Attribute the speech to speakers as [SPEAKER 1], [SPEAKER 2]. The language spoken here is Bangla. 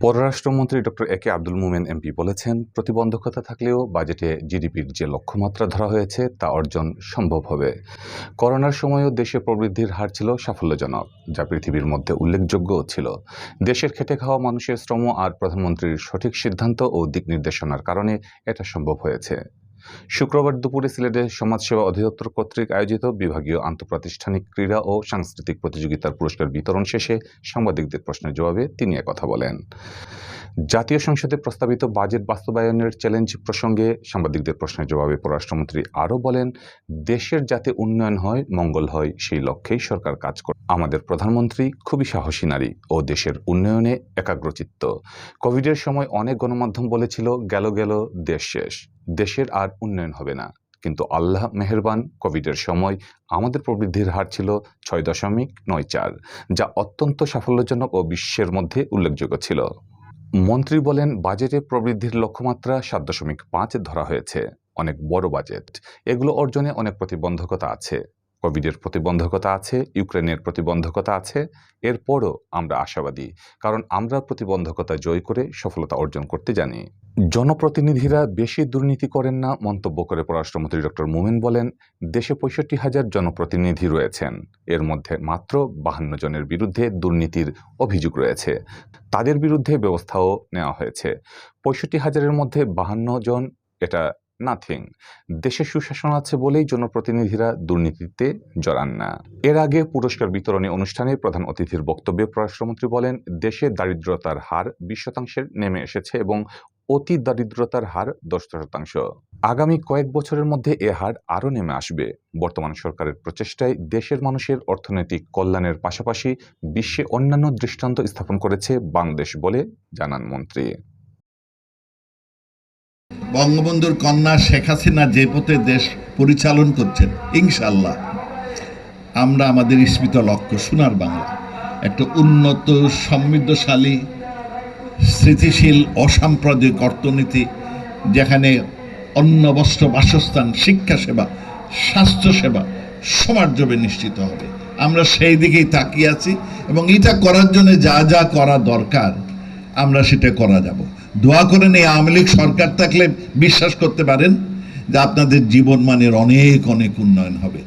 [SPEAKER 1] পররাষ্ট্রমন্ত্রী doctor A K Abdul Momen MP বলেছেন, প্রতিবন্ধকতা থাকলেও বাজেটে জিডিপির যে লক্ষ্যমাত্রা ধরা হয়েছে তা অর্জন সম্ভব হবে। করোনার সময়ও দেশে প্রবৃদ্ধির হার ছিল সাফল্যজনক, যা পৃথিবীর মধ্যে উল্লেখযোগ্যও ছিল। দেশের খেটে খাওয়া মানুষের শ্রম আর প্রধানমন্ত্রীর সঠিক সিদ্ধান্ত ও দিক নির্দেশনার কারণে এটা সম্ভব হয়েছে। শুক্রবার দুপুরে সিলেটে সমাজসেবা অধিদপ্তর কর্তৃক আয়োজিত বিভাগীয় আন্তঃপ্রাতিষ্ঠানিক ক্রীড়া ও সাংস্কৃতিক প্রতিযোগিতার পুরস্কার বিতরণ শেষে সাংবাদিকদের প্রশ্নের জবাবে তিনি একথা বলেন। জাতীয় সংসদে প্রস্তাবিত বাজেট বাস্তবায়নের চ্যালেঞ্জ প্রসঙ্গে সাংবাদিকদের প্রশ্নের জবাবে পররাষ্ট্রমন্ত্রী আরও বলেন, দেশের যাতে উন্নয়ন হয়, মঙ্গল হয়, সেই লক্ষ্যেই সরকার কাজ করে। আমাদের প্রধানমন্ত্রী খুবই সাহসী নারী ও দেশের উন্নয়নে একাগ্রচিত্ত। কোভিডের সময় অনেক গণমাধ্যম বলেছিল, গেল গেল দেশ শেষ, দেশের আর উন্নয়ন হবে না। কিন্তু আল্লাহ মেহেরবান, কোভিডের সময় আমাদের প্রবৃদ্ধির হার ছিল 6.94, যা অত্যন্ত সাফল্যজনক ও বিশ্বের মধ্যে উল্লেখযোগ্য ছিল। মন্ত্রী বলেন, বাজেটে প্রবৃদ্ধির লক্ষ্যমাত্রা 7.5 ধরা হয়েছে। অনেক বড় বাজেট। এগুলো অর্জনে অনেক প্রতিবন্ধকতা আছে। কোভিডের প্রতিবন্ধকতা আছে, ইউক্রেনের প্রতিবন্ধকতা আছে। এরপরও আমরা আশাবাদী, কারণ আমরা প্রতিবন্ধকতা জয় করে সফলতা অর্জন করতে জানি। জনপ্রতিনিধিরা বেশি দুর্নীতি করেন না মন্তব্য করে পররাষ্ট্রমন্ত্রী ডক্টর মোমেন বলেন, দেশে 65,000 জনপ্রতিনিধি রয়েছেন। এর মধ্যে মাত্র 52 জনের বিরুদ্ধে দুর্নীতির অভিযোগ রয়েছে। তাদের বিরুদ্ধে ব্যবস্থাও নেওয়া হয়েছে। 65,000-এর মধ্যে 52 জন, এটা নাথিং। দেশে সুশাসন আছে বলেই জনপ্রতিনিধিরা দুর্নীতিতে জড়ান না। এর আগে পুরস্কার বিতরণী অনুষ্ঠানে প্রধান অতিথির বক্তব্যে পররাষ্ট্রমন্ত্রী বলেন, দেশে দারিদ্রতার হার 20% নেমে এসেছে এবং অতি দারিদ্রতার হার 10%। আগামী কয়েক বছরের মধ্যে এ হার আরও নেমে আসবে। বর্তমান সরকারের প্রচেষ্টায় দেশের মানুষের অর্থনৈতিক কল্যাণের পাশাপাশি বিশ্বে অন্যান্য দৃষ্টান্ত স্থাপন করেছে বাংলাদেশ বলে জানান মন্ত্রী।
[SPEAKER 2] বঙ্গবন্ধুর কন্যা শেখ হাসিনা যে পথে দেশ পরিচালন করছেন, ইনশাআল্লাহ আমরা আমাদের স্মৃত লক্ষ্য সোনার বাংলা, একটা উন্নত, সমৃদ্ধশালী, স্থিতিশীল, অসাম্প্রদায়িক অর্থনীতি, যেখানে অন্ন, বস্ত্র, বাসস্থান, শিক্ষা সেবা, স্বাস্থ্য সেবা সমার্জবে নিশ্চিত হবে। আমরা সেই দিকেই তাকিয়ে আছি এবং এটা করার জন্য যা যা করা দরকার আমরা সেটা করা যাব। দোয়া করেন এই আওয়ামী লীগ সরকার থাকলে বিশ্বাস করতে পারেন যে আপনাদের জীবনমানের অনেক অনেক উন্নয়ন হবে।